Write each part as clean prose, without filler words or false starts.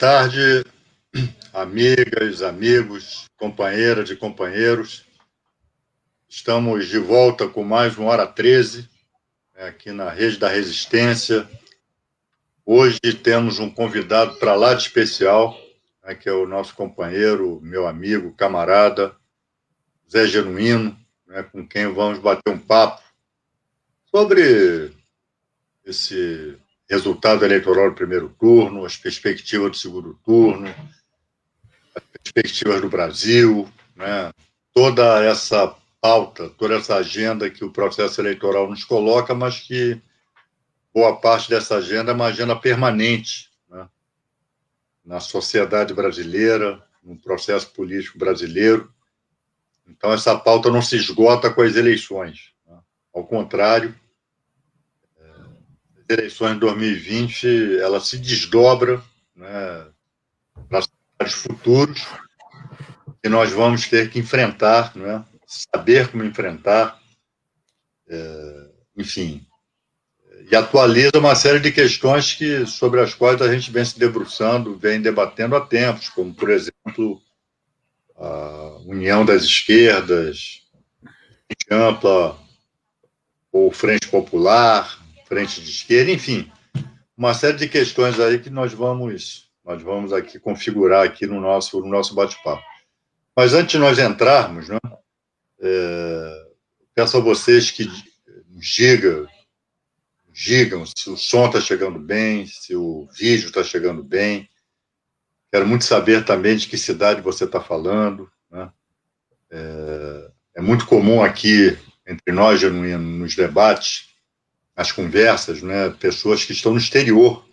tarde, amigas, amigos, companheiras e companheiros. Estamos de volta com mais uma Hora 13, aqui na Rede da Resistência. Hoje temos um convidado para lá de especial, que é o nosso companheiro, meu amigo, camarada, Zé Genuíno, com quem vamos bater um papo sobre esse resultado eleitoral do primeiro turno, as perspectivas do segundo turno, as perspectivas do Brasil, toda essa pauta, toda essa agenda que o processo eleitoral nos coloca, mas que boa parte dessa agenda é uma agenda permanente, na sociedade brasileira, no processo político brasileiro. Então, essa pauta não se esgota com as eleições. Ao contrário, as eleições de 2020, ela se desdobra, para cenários futuros que nós vamos ter que enfrentar, saber como enfrentar, enfim, e atualiza uma série de questões sobre as quais a gente vem se debruçando, vem debatendo há tempos, como, por exemplo, a união das esquerdas, Frente Ampla ou Frente Popular, Frente de Esquerda, enfim, uma série de questões aí que nós vamos aqui configurar aqui no nosso bate-papo. Mas antes de nós entrarmos, peço a vocês que nos digam se o som está chegando bem, se o vídeo está chegando bem. Quero muito saber também de que cidade você está falando. É muito comum aqui, entre nós, Genuíno, nos debates, nas conversas, pessoas que estão no exterior,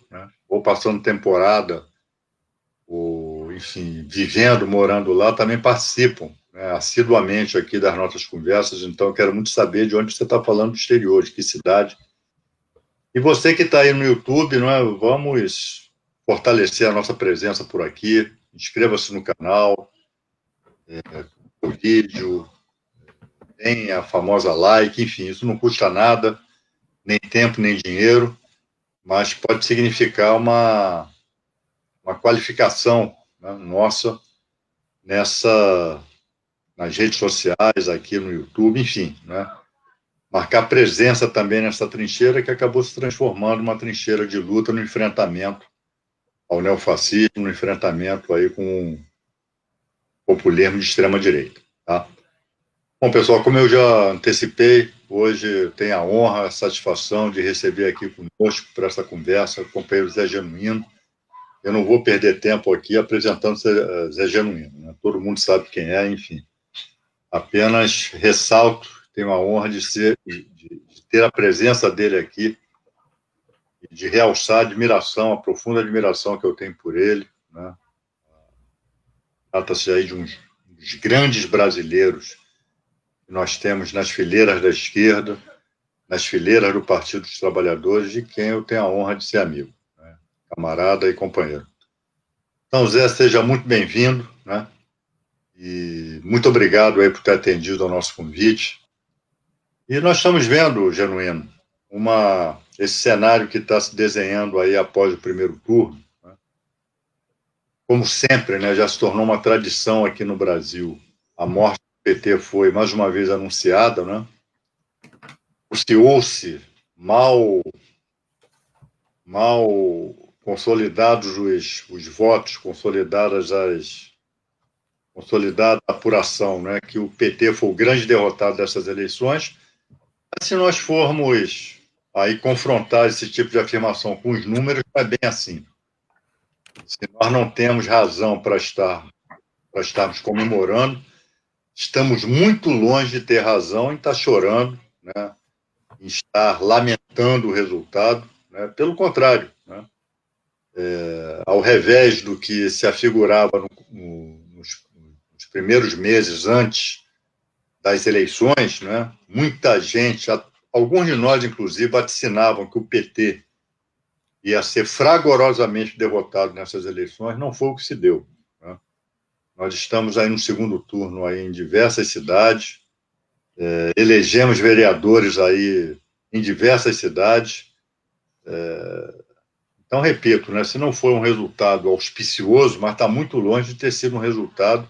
ou passando temporada, ou, enfim, vivendo, morando lá, também participam assiduamente aqui das nossas conversas. Então, eu quero muito saber de onde você está falando do exterior, de que cidade. E você que está aí no YouTube, vamos fortalecer a nossa presença por aqui. Inscreva-se no canal, o vídeo, tem a famosa like, enfim, isso não custa nada, nem tempo, nem dinheiro, mas pode significar uma qualificação nossa nas redes sociais, aqui no YouTube, enfim, marcar presença também nessa trincheira que acabou se transformando numa trincheira de luta no enfrentamento ao neofascismo, no enfrentamento aí com o populismo de extrema-direita. Tá? Bom, pessoal, como eu já antecipei, hoje tenho a honra, a satisfação de receber aqui conosco para essa conversa o companheiro Zé Genuíno. Eu não vou perder tempo aqui apresentando Zé Genuíno. Todo mundo sabe quem é, enfim. Apenas ressalto, tenho a honra de ter a presença dele aqui e de realçar a profunda admiração que eu tenho por ele. Trata-se aí de um dos grandes brasileiros que nós temos nas fileiras da esquerda, nas fileiras do Partido dos Trabalhadores, de quem eu tenho a honra de ser amigo, camarada e companheiro. Então, Zé, seja muito bem-vindo, e muito obrigado aí por ter atendido ao nosso convite. E nós estamos vendo, Genuíno, esse cenário que está se desenhando aí após o primeiro turno. Como sempre, já se tornou uma tradição aqui no Brasil. A morte do PT foi, mais uma vez, anunciada, Anunciou-se mal consolidados os votos, consolidada a apuração, que o PT foi o grande derrotado dessas eleições. Mas se nós formos aí confrontar esse tipo de afirmação com os números, não é bem assim. Se nós não temos razão para estarmos comemorando, estamos muito longe de ter razão em estar chorando, em estar lamentando o resultado. Pelo contrário, ao revés do que se afigurava nos primeiros meses antes das eleições, muita gente, alguns de nós, inclusive, vaticinavam que o PT ia ser fragorosamente derrotado nessas eleições. Não foi o que se deu. Nós estamos aí no segundo turno aí em diversas cidades, elegemos vereadores aí em diversas cidades. Então, repito, né, se não foi um resultado auspicioso, mas está muito longe de ter sido um resultado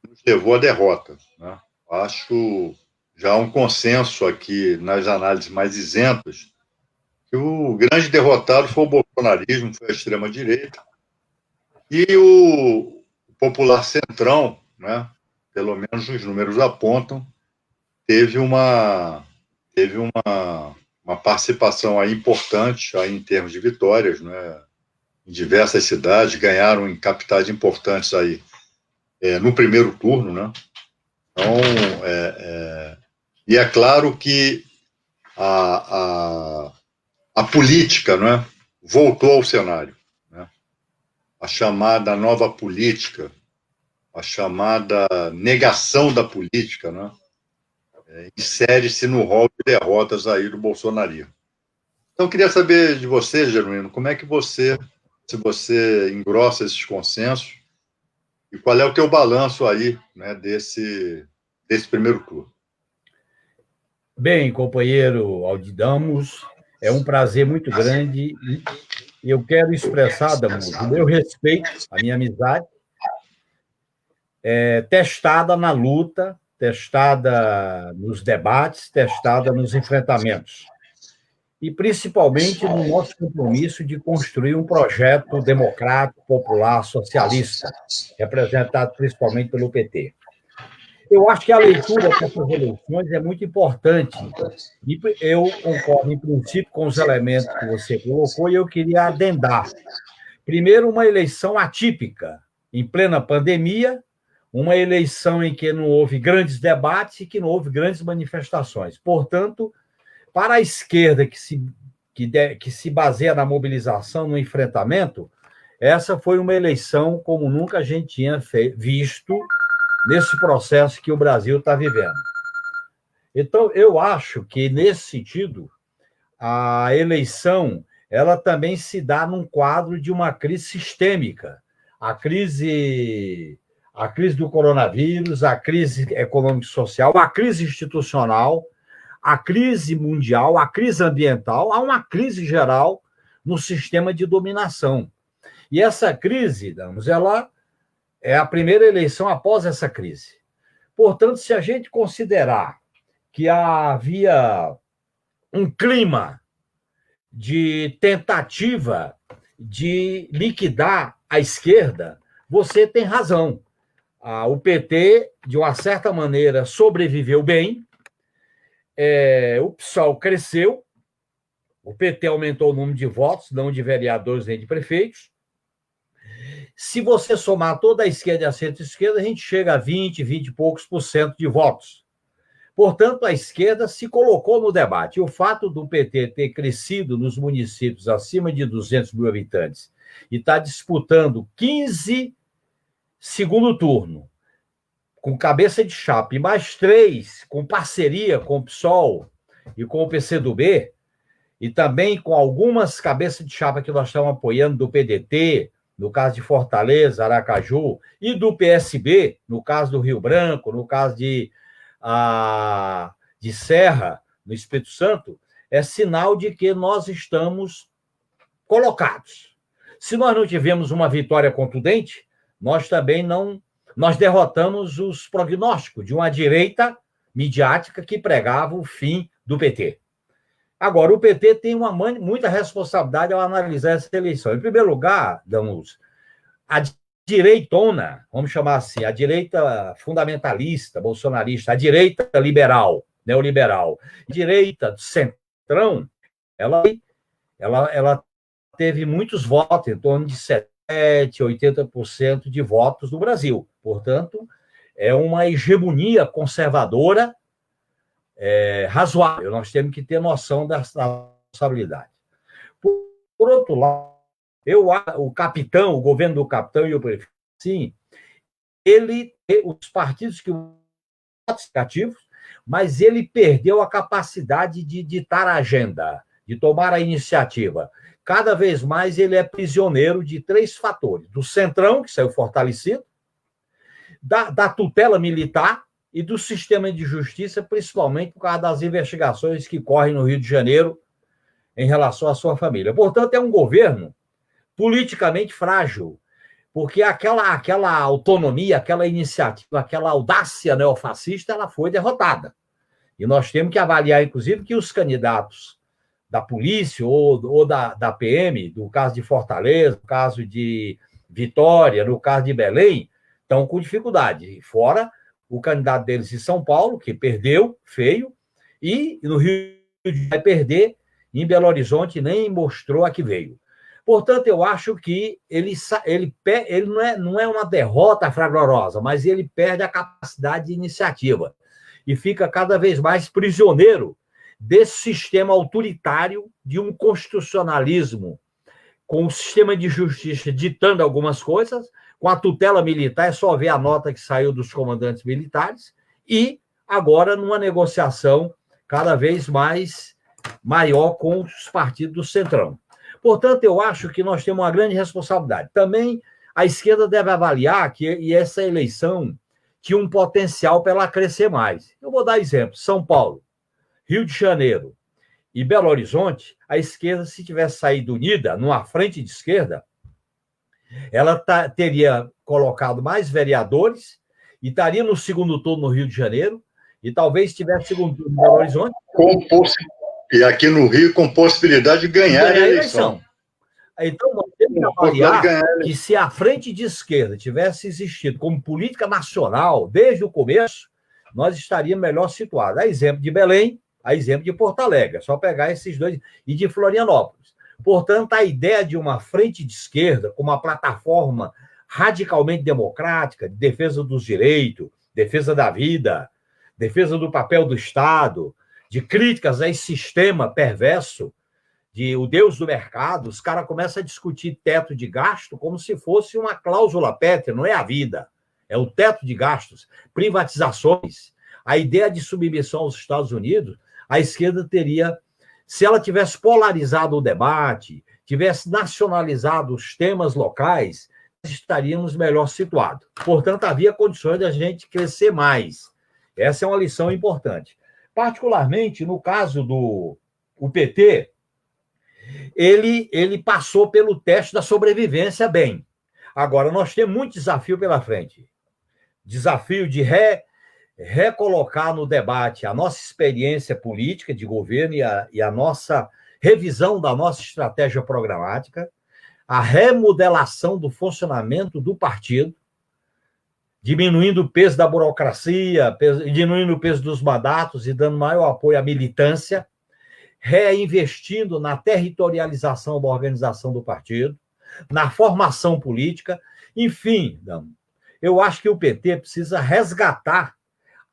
que nos levou à derrota, né? Acho já um consenso aqui nas análises mais isentas que o grande derrotado foi o bolsonarismo, foi a extrema-direita, e o popular centrão, né, pelo menos os números apontam, teve uma participação aí importante aí em termos de vitórias, né, em diversas cidades, ganharam em capitais importantes aí no primeiro turno, né? Então, e é claro que a, a política, né, voltou ao cenário, né? A chamada nova política, a chamada negação da política, né, insere-se no rol de derrotas aí do bolsonarismo. Então, eu queria saber de você, Genuíno, como é que se você engrossa esses consensos, e qual é o teu balanço aí, né, desse primeiro turno? Bem, companheiro Aldidamos, é um prazer muito grande e eu quero expressar, Damus, o meu respeito, a minha amizade, testada na luta, testada nos debates, testada nos enfrentamentos. E principalmente no nosso compromisso de construir um projeto democrático, popular, socialista, representado principalmente pelo PT. Eu acho que a leitura dessas eleições é muito importante. E eu concordo, em princípio, com os elementos que você colocou, e eu queria adendar. Primeiro, uma eleição atípica, em plena pandemia, uma eleição em que não houve grandes debates e que não houve grandes manifestações. Portanto, para a esquerda que se baseia na mobilização, no enfrentamento, essa foi uma eleição como nunca a gente tinha visto nesse processo que o Brasil está vivendo. Então, eu acho que, nesse sentido, a eleição ela também se dá num quadro de uma crise sistêmica. A crise do coronavírus, a crise econômico-social, a crise institucional, a crise mundial, a crise ambiental, há uma crise geral no sistema de dominação. E essa crise, Damos, ela é a primeira eleição após essa crise. Portanto, se a gente considerar que havia um clima de tentativa de liquidar a esquerda, você tem razão. O PT, de uma certa maneira, sobreviveu bem, o PSOL cresceu, o PT aumentou o número de votos, não de vereadores nem de prefeitos. Se você somar toda a esquerda e a centro-esquerda, a gente chega a 20 e poucos por cento de votos. Portanto, a esquerda se colocou no debate. E o fato do PT ter crescido nos municípios acima de 200 mil habitantes e estar disputando 15 segundo turno, com cabeça de chapa, e mais 3 com parceria com o PSOL e com o PCdoB, e também com algumas cabeças de chapa que nós estamos apoiando do PDT, no caso de Fortaleza, Aracaju, e do PSB, no caso do Rio Branco, no caso de Serra, no Espírito Santo, é sinal de que nós estamos colocados. Se nós não tivemos uma vitória contundente, nós também não... Nós derrotamos os prognósticos de uma direita midiática que pregava o fim do PT. Agora, o PT tem muita responsabilidade ao analisar essa eleição. Em primeiro lugar, Damus, a direitona, vamos chamar assim, a direita fundamentalista, bolsonarista, a direita liberal, neoliberal, a direita do centrão, ela teve muitos votos, em torno de 70%, 80% de votos no Brasil. Portanto, é uma hegemonia conservadora razoável. Nós temos que ter noção dessa responsabilidade. Por outro lado, o governo do capitão e o prefeito, sim, os partidos que ativos, mas ele perdeu a capacidade de ditar a agenda, de tomar a iniciativa. Cada vez mais ele é prisioneiro de 3 fatores: do centrão, que saiu fortalecido, da tutela militar e do sistema de justiça, principalmente por causa das investigações que correm no Rio de Janeiro em relação à sua família. Portanto, é um governo politicamente frágil, porque aquela autonomia, aquela iniciativa, aquela audácia neofascista, ela foi derrotada. E nós temos que avaliar, inclusive, que os candidatos da polícia ou da PM, do caso de Fortaleza, no caso de Vitória, no caso de Belém, estão com dificuldade. Fora o candidato deles de São Paulo, que perdeu, feio, e no Rio de Janeiro vai perder, em Belo Horizonte nem mostrou a que veio. Portanto, eu acho que ele não é uma derrota fragorosa, mas ele perde a capacidade de iniciativa e fica cada vez mais prisioneiro desse sistema autoritário de um constitucionalismo, com o sistema de justiça ditando algumas coisas, com a tutela militar, é só ver a nota que saiu dos comandantes militares, e agora numa negociação cada vez maior com os partidos do Centrão. Portanto, eu acho que nós temos uma grande responsabilidade. Também a esquerda deve avaliar que essa eleição tinha um potencial para ela crescer mais. Eu vou dar exemplo. São Paulo, Rio de Janeiro e Belo Horizonte, a esquerda, se tivesse saído unida, numa frente de esquerda, ela teria colocado mais vereadores e estaria no segundo turno no Rio de Janeiro e talvez tivesse segundo turno no Belo Horizonte. E aqui no Rio, com possibilidade de ganhar a eleição. Então, nós temos que avaliar que se a frente de esquerda tivesse existido como política nacional desde o começo, nós estaríamos melhor situados. A exemplo de Belém, a exemplo de Porto Alegre. É só pegar esses dois, e de Florianópolis. Portanto, a ideia de uma frente de esquerda com uma plataforma radicalmente democrática, de defesa dos direitos, defesa da vida, defesa do papel do Estado, de críticas a esse sistema perverso, de o Deus do mercado, os caras começam a discutir teto de gasto como se fosse uma cláusula pétrea, não é a vida, é o teto de gastos, privatizações. A ideia de submissão aos Estados Unidos, a esquerda teria, se ela tivesse polarizado o debate, tivesse nacionalizado os temas locais, estaríamos melhor situados. Portanto, havia condições de a gente crescer mais. Essa é uma lição importante. Particularmente, no caso do PT, ele passou pelo teste da sobrevivência bem. Agora, nós temos muito desafio pela frente. Desafio de recolocar no debate a nossa experiência política de governo e a nossa revisão da nossa estratégia programática, a remodelação do funcionamento do partido, diminuindo o peso da burocracia, diminuindo o peso dos mandatos e dando maior apoio à militância, reinvestindo na territorialização da organização do partido, na formação política, enfim, eu acho que o PT precisa resgatar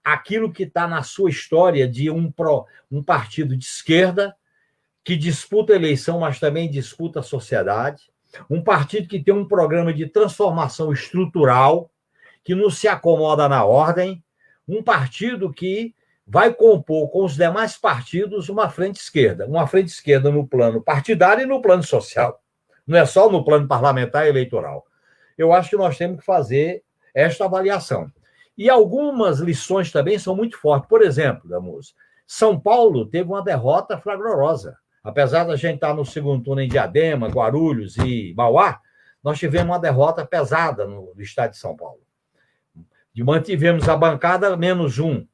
aquilo que está na sua história de um partido de esquerda que disputa a eleição, mas também disputa a sociedade, um partido que tem um programa de transformação estrutural, que não se acomoda na ordem, um partido que vai compor com os demais partidos uma frente esquerda no plano partidário e no plano social, não é só no plano parlamentar e eleitoral. Eu acho que nós temos que fazer esta avaliação. E algumas lições também são muito fortes. Por exemplo, Damus, São Paulo teve uma derrota fragorosa. Apesar da gente estar no segundo turno em Diadema, Guarulhos e Mauá, nós tivemos uma derrota pesada no estado de São Paulo. E mantivemos a bancada -1.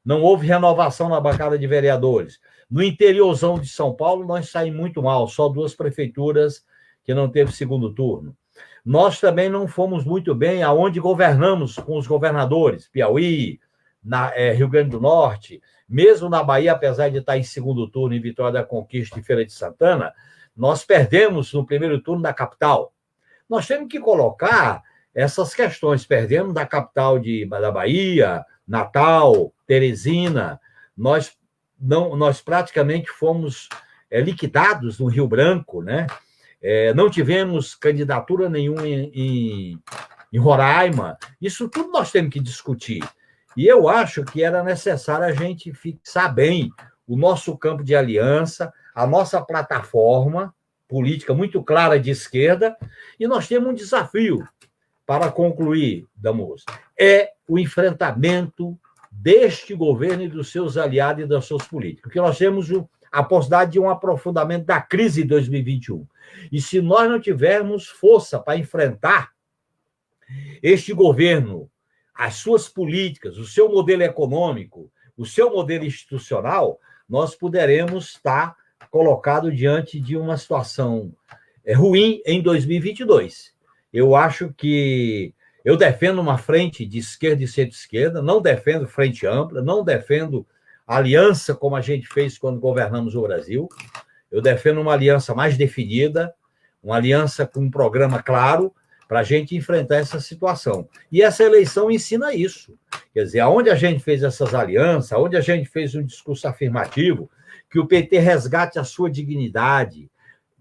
Não houve renovação na bancada de vereadores. No interiorzão de São Paulo, nós saímos muito mal, só 2 prefeituras que não teve segundo turno. Nós também não fomos muito bem aonde governamos com os governadores, Piauí, Rio Grande do Norte, mesmo na Bahia, apesar de estar em segundo turno em Vitória da Conquista e Feira de Santana, nós perdemos no primeiro turno da capital. Nós temos que colocar essas questões. Perdemos da capital da Bahia, Natal, Teresina, nós praticamente fomos liquidados no Rio Branco, né? Não tivemos candidatura nenhuma em Roraima. Isso tudo nós temos que discutir. E eu acho que era necessário a gente fixar bem o nosso campo de aliança, a nossa plataforma política muito clara de esquerda, e nós temos um desafio para concluir, Damus, é o enfrentamento deste governo e dos seus aliados e das suas políticas. Porque nós temos a possibilidade de um aprofundamento da crise de 2021. E se nós não tivermos força para enfrentar este governo, as suas políticas, o seu modelo econômico, o seu modelo institucional, nós poderemos estar colocados diante de uma situação ruim em 2022. Eu acho que eu defendo uma frente de esquerda e centro-esquerda, não defendo frente ampla, não defendo aliança como a gente fez quando governamos o Brasil. Eu defendo uma aliança mais definida, uma aliança com um programa claro para a gente enfrentar essa situação. E essa eleição ensina isso. Quer dizer, aonde a gente fez essas alianças, aonde a gente fez um discurso afirmativo, que o PT resgate a sua dignidade,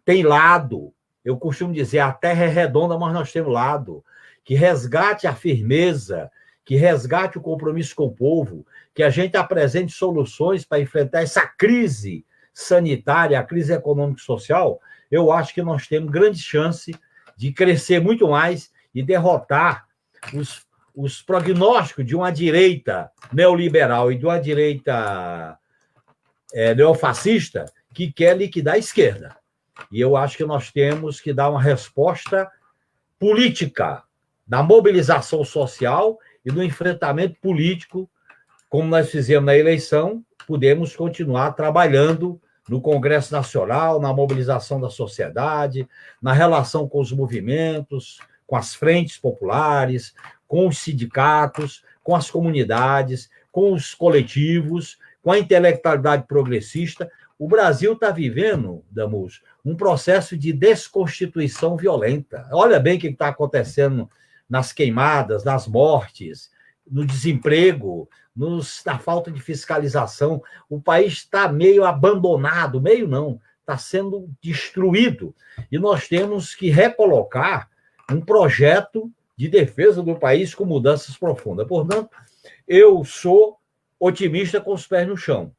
tem lado. Eu costumo dizer, a terra é redonda, mas nós temos lado. Que resgate a firmeza, que resgate o compromisso com o povo, que a gente apresente soluções para enfrentar essa crise sanitária, a crise econômica e social. Eu acho que nós temos grande chance de crescer muito mais e derrotar os prognósticos de uma direita neoliberal e de uma direita neofascista que quer liquidar a esquerda. E eu acho que nós temos que dar uma resposta política, da mobilização social e do enfrentamento político, como nós fizemos na eleição, podemos continuar trabalhando no Congresso Nacional, na mobilização da sociedade, na relação com os movimentos, com as frentes populares, com os sindicatos, com as comunidades, com os coletivos, com a intelectualidade progressista. O Brasil está vivendo, Damus, um processo de desconstituição violenta. Olha bem o que está acontecendo nas queimadas, nas mortes, no desemprego, na falta de fiscalização. O país está meio abandonado, meio não, está sendo destruído. E nós temos que recolocar um projeto de defesa do país com mudanças profundas. Portanto, eu sou otimista com os pés no chão.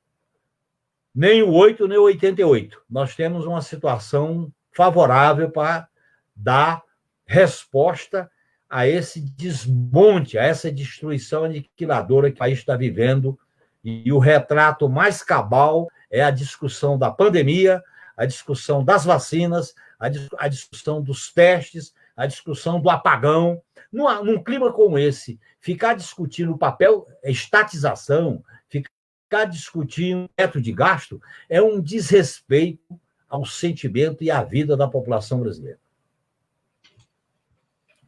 Nem o 8, nem o 88. Nós temos uma situação favorável para dar resposta a esse desmonte, a essa destruição aniquiladora que o país está vivendo. E o retrato mais cabal é a discussão da pandemia, a discussão das vacinas, a discussão dos testes, a discussão do apagão. Num clima como esse, ficar discutindo o papel, a estatização, ficar discutindo teto de gasto, é um desrespeito ao sentimento e à vida da população brasileira.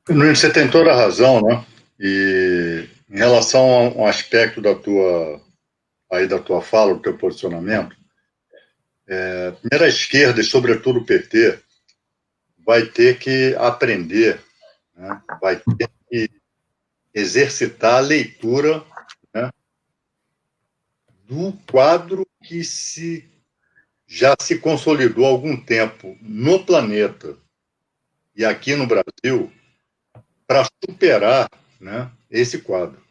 Nunes, você tem toda a razão, né? E em relação a um aspecto da tua fala, do teu posicionamento, primeiro a esquerda, e sobretudo o PT, vai ter que aprender, né? Vai ter que exercitar a leitura, né, do quadro que já se consolidou há algum tempo no planeta e aqui no Brasil, para superar, né, esse quadro.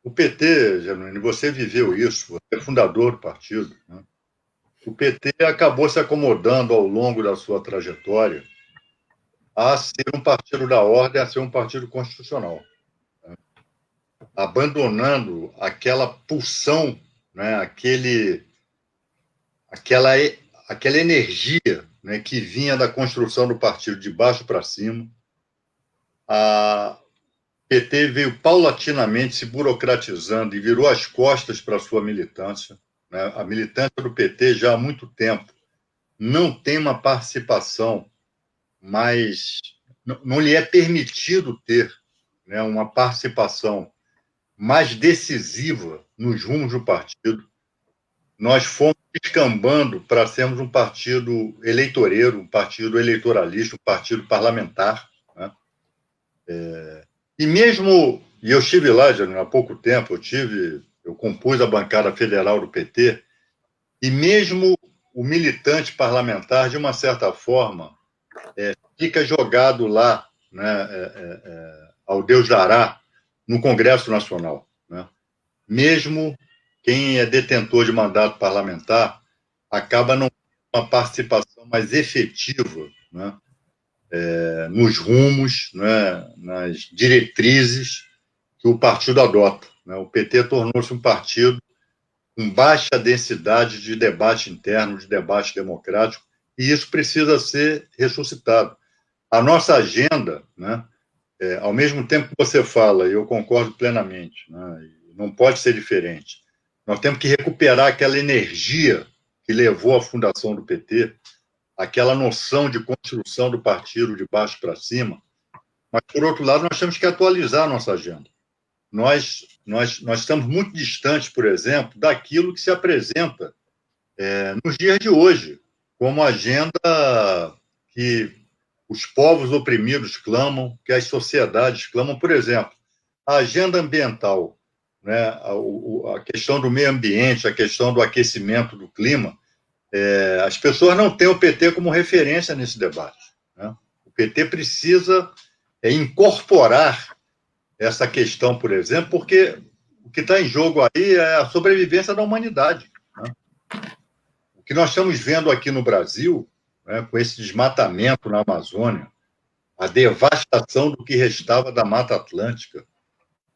O PT, Genuíno, você viveu isso, você é fundador do partido, né? O PT acabou se acomodando ao longo da sua trajetória a ser um partido da ordem, a ser um partido constitucional, né? Abandonando aquela pulsão, né, aquela energia, né, que vinha da construção do partido de baixo para cima. A PT veio paulatinamente se burocratizando e virou as costas para a sua militância, né? A militância do PT já há muito tempo não tem uma participação mais... Não lhe é permitido ter, né, uma participação mais decisiva nos rumos do partido. Nós fomos descambando para sermos um partido eleitoreiro, um partido eleitoralista, um partido parlamentar, né? E mesmo, e eu estive lá já há pouco tempo, eu compus a bancada federal do PT, e mesmo o militante parlamentar, de uma certa forma, fica jogado lá, né, ao Deus dará, no Congresso Nacional, né? Mesmo quem é detentor de mandato parlamentar acaba não tendo uma participação mais efetiva, né, nos rumos, né, nas diretrizes que o partido adota, né? O PT tornou-se um partido com baixa densidade de debate interno, de debate democrático, e isso precisa ser ressuscitado. A nossa agenda, né, ao mesmo tempo que você fala, e eu concordo plenamente, né, não pode ser diferente, nós temos que recuperar aquela energia que levou à fundação do PT, aquela noção de construção do partido de baixo para cima, mas, por outro lado, nós temos que atualizar a nossa agenda. Nós estamos muito distantes, por exemplo, daquilo que se apresenta nos dias de hoje, como agenda que os povos oprimidos clamam, que as sociedades clamam. Por exemplo, a agenda ambiental, né, a questão do meio ambiente, a questão do aquecimento do clima, as pessoas não têm o PT como referência nesse debate, né? O PT precisa incorporar essa questão, por exemplo, porque o que está em jogo aí é a sobrevivência da humanidade, né? O que nós estamos vendo aqui no Brasil, né, com esse desmatamento na Amazônia, a devastação do que restava da Mata Atlântica,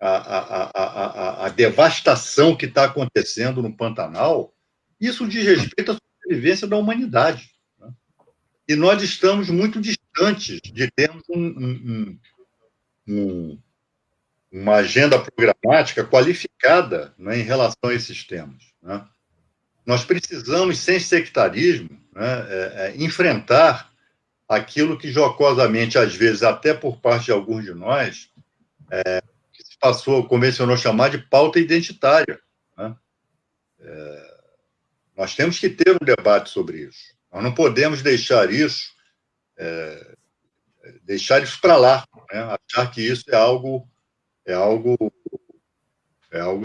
a devastação que está acontecendo no Pantanal, isso diz respeito à sobrevivência da humanidade, né? E nós estamos muito distantes de termos uma agenda programática qualificada, né, em relação a esses temas, né? Nós precisamos, sem sectarismo, né, enfrentar aquilo que jocosamente, às vezes, até por parte de alguns de nós, que se convencionou chamar de pauta identitária, né? Nós temos que ter um debate sobre isso. Nós não podemos deixar isso para lá, né? Achar que isso é algo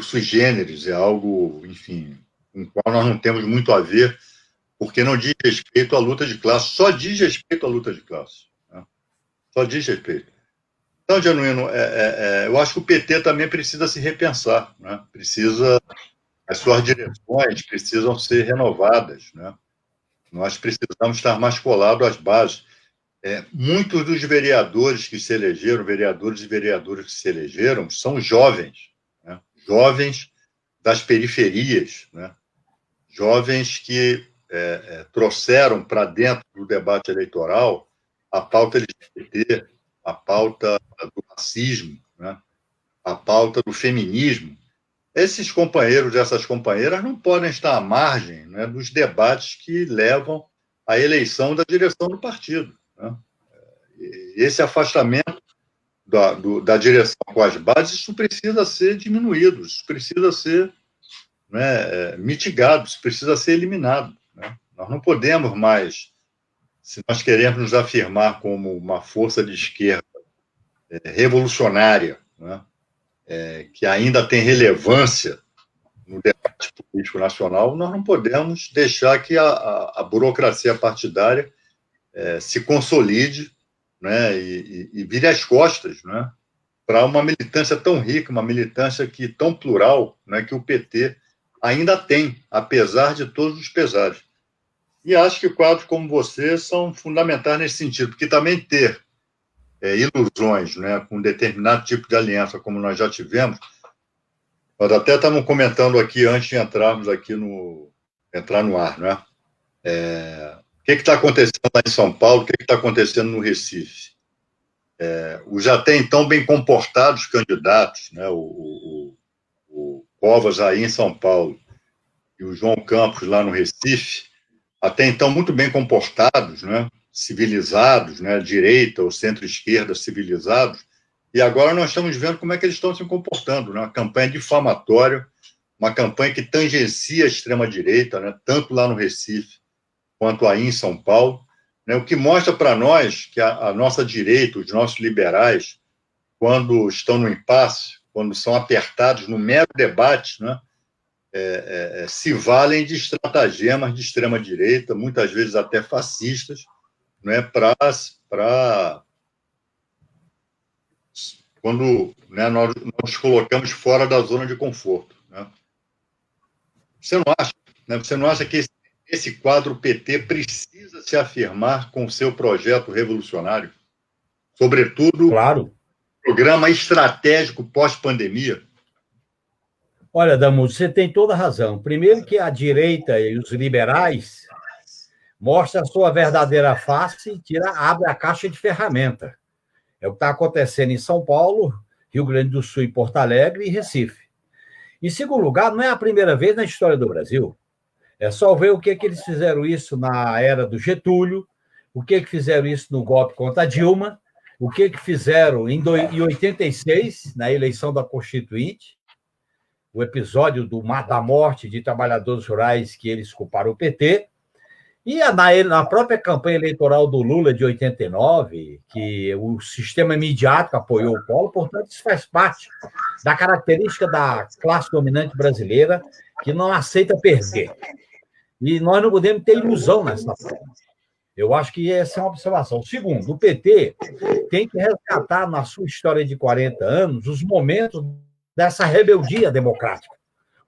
sui generis, é algo, enfim, com o qual nós não temos muito a ver, porque não diz respeito à luta de classe, só diz respeito à luta de classe, né? Só diz respeito. Então, Genuíno, eu acho que o PT também precisa se repensar, né? As suas direções precisam ser renovadas, né? Nós precisamos estar mais colados às bases. Muitos dos vereadores que se elegeram, vereadores e vereadoras que se elegeram, são jovens, né? Jovens das periferias, né? Jovens que trouxeram para dentro do debate eleitoral a pauta LGBT, a pauta do racismo, né? A pauta do feminismo. Esses companheiros, essas companheiras, não podem estar à margem, né, dos debates que levam à eleição da direção do partido, né? Esse afastamento da direção com as bases, isso precisa ser diminuído, isso precisa ser, né, mitigado, isso precisa ser eliminado, né? Nós não podemos mais, se nós queremos nos afirmar como uma força de esquerda revolucionária, né, que ainda tem relevância no debate político nacional, nós não podemos deixar que a burocracia partidária se consolide, né, e vire as costas, né, para uma militância tão rica, uma militância tão plural, né, que o PT ainda tem, apesar de todos os pesares. E acho que quadros como você são fundamentais nesse sentido, porque também ter ilusões, né, com determinado tipo de aliança, como nós já tivemos. Nós até estávamos comentando aqui, antes de entrarmos aqui entrar no ar, né? O que está acontecendo lá em São Paulo, o que está acontecendo no Recife? Os até então bem comportados candidatos, né, o Covas aí em São Paulo e o João Campos lá no Recife, até então muito bem comportados, né, civilizados, né, direita ou centro-esquerda civilizados, e agora nós estamos vendo como é que eles estão se comportando, né? Uma campanha difamatória, uma campanha que tangencia a extrema-direita, né? Tanto lá no Recife quanto aí em São Paulo, né? O que mostra para nós que a nossa direita, os nossos liberais, quando estão no impasse, quando são apertados no mero debate, né, se valem de estratagemas de extrema-direita, muitas vezes até fascistas, né, para quando, né, nós nos colocamos fora da zona de conforto, né? Você não acha, né, você não acha que esse quadro PT precisa se afirmar com o seu projeto revolucionário? Sobretudo, claro, programa estratégico pós-pandemia? Olha, Damuso, você tem toda a razão. Primeiro que a direita e os liberais mostram a sua verdadeira face e abre a caixa de ferramenta. É o que está acontecendo em São Paulo, Rio Grande do Sul, em Porto Alegre e Recife. Em segundo lugar, não é a primeira vez na história do Brasil. É só ver o que eles fizeram isso na era do Getúlio, o que fizeram isso no golpe contra a Dilma, o que fizeram em 86, na eleição da Constituinte, o episódio da morte de trabalhadores rurais que eles culparam o PT, e na própria campanha eleitoral do Lula de 89, que o sistema midiático apoiou o Collor, portanto, isso faz parte da característica da classe dominante brasileira, que não aceita perder. E nós não podemos ter ilusão nessa forma. Eu acho que essa é uma observação. Segundo, o PT tem que resgatar, na sua história de 40 anos, os momentos dessa rebeldia democrática.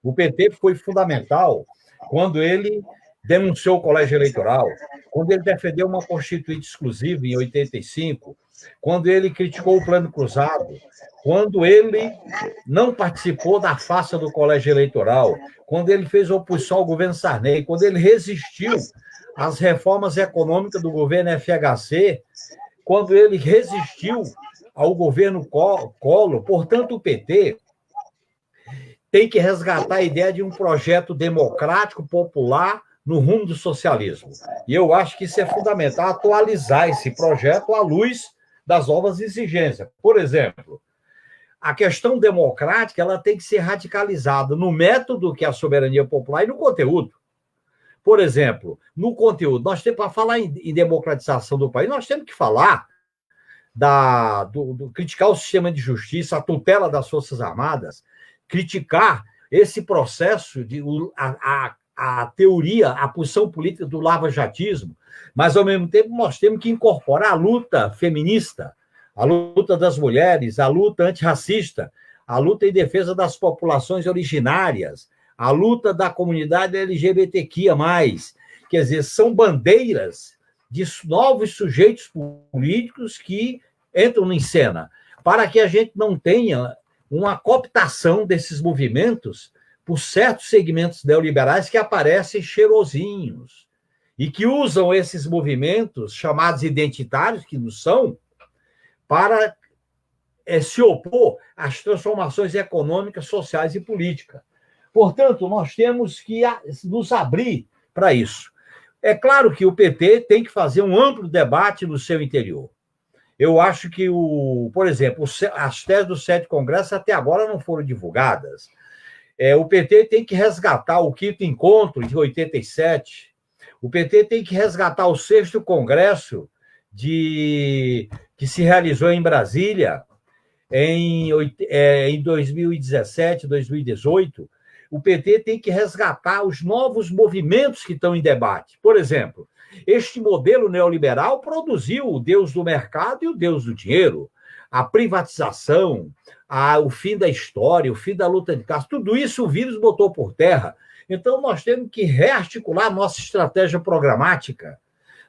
O PT foi fundamental quando ele denunciou o colégio eleitoral, quando ele defendeu uma constituinte exclusiva em 85, quando ele criticou o Plano Cruzado, quando ele não participou da farsa do colégio eleitoral, quando ele fez oposição ao governo Sarney, quando ele resistiu às reformas econômicas do governo FHC, quando ele resistiu ao governo Collor. Portanto, o PT tem que resgatar a ideia de um projeto democrático, popular, no rumo do socialismo. E eu acho que isso é fundamental, atualizar esse projeto à luz das novas exigências. Por exemplo, a questão democrática ela tem que ser radicalizada no método, que é a soberania popular, e no conteúdo. Por exemplo, no conteúdo, nós temos, para falar em democratização do país, nós temos que falar criticar o sistema de justiça, a tutela das Forças Armadas, criticar esse processo de a teoria, a posição política do lava-jatismo, mas, ao mesmo tempo, nós temos que incorporar a luta feminista, a luta das mulheres, a luta antirracista, a luta em defesa das populações originárias, a luta da comunidade LGBTQIA+. Quer dizer, são bandeiras de novos sujeitos políticos que entram em cena, para que a gente não tenha uma cooptação desses movimentos por certos segmentos neoliberais que aparecem cheirosinhos e que usam esses movimentos chamados identitários, que não são, para se opor às transformações econômicas, sociais e políticas. Portanto, nós temos que nos abrir para isso. É claro que o PT tem que fazer um amplo debate no seu interior. Eu acho que, por exemplo, as teses do 7º Congresso até agora não foram divulgadas. O PT tem que resgatar o 5º Encontro de 87. O PT tem que resgatar o 6º Congresso que se realizou em Brasília em 2017, 2018. O PT tem que resgatar os novos movimentos que estão em debate. Por exemplo, este modelo neoliberal produziu o Deus do mercado e o Deus do dinheiro, a privatização, o fim da história, o fim da luta de classe, tudo isso o vírus botou por terra. Então, nós temos que rearticular a nossa estratégia programática,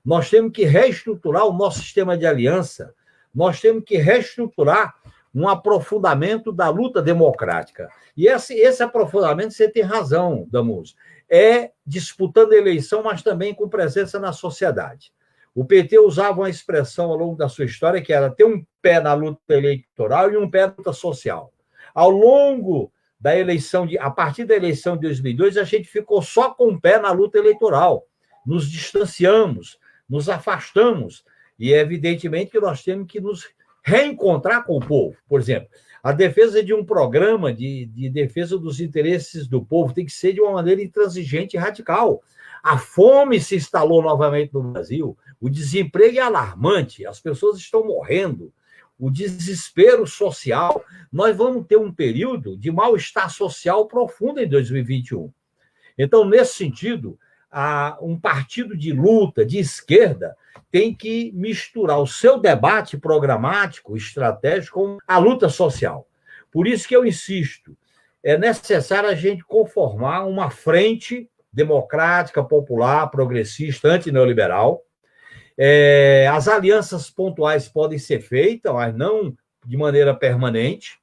nós temos que reestruturar o nosso sistema de aliança, nós temos que reestruturar um aprofundamento da luta democrática. E esse aprofundamento, você tem razão, Damuso, é disputando a eleição, mas também com presença na sociedade. O PT usava uma expressão ao longo da sua história que era ter um pé na luta eleitoral e um pé na luta social. Ao longo da eleição, a partir da eleição de 2002, a gente ficou só com o pé na luta eleitoral. Nos distanciamos, nos afastamos, e é evidentemente que nós temos que nos reencontrar com o povo. Por exemplo, a defesa de um programa de defesa dos interesses do povo tem que ser de uma maneira intransigente e radical. A fome se instalou novamente no Brasil, o desemprego é alarmante, as pessoas estão morrendo, o desespero social. Nós vamos ter um período de mal-estar social profundo em 2021. Então, nesse sentido, um partido de luta, de esquerda, tem que misturar o seu debate programático, estratégico, com a luta social. Por isso que eu insisto, é necessário a gente conformar uma frente democrática, popular, progressista, antineoliberal. As alianças pontuais podem ser feitas, mas não de maneira permanente.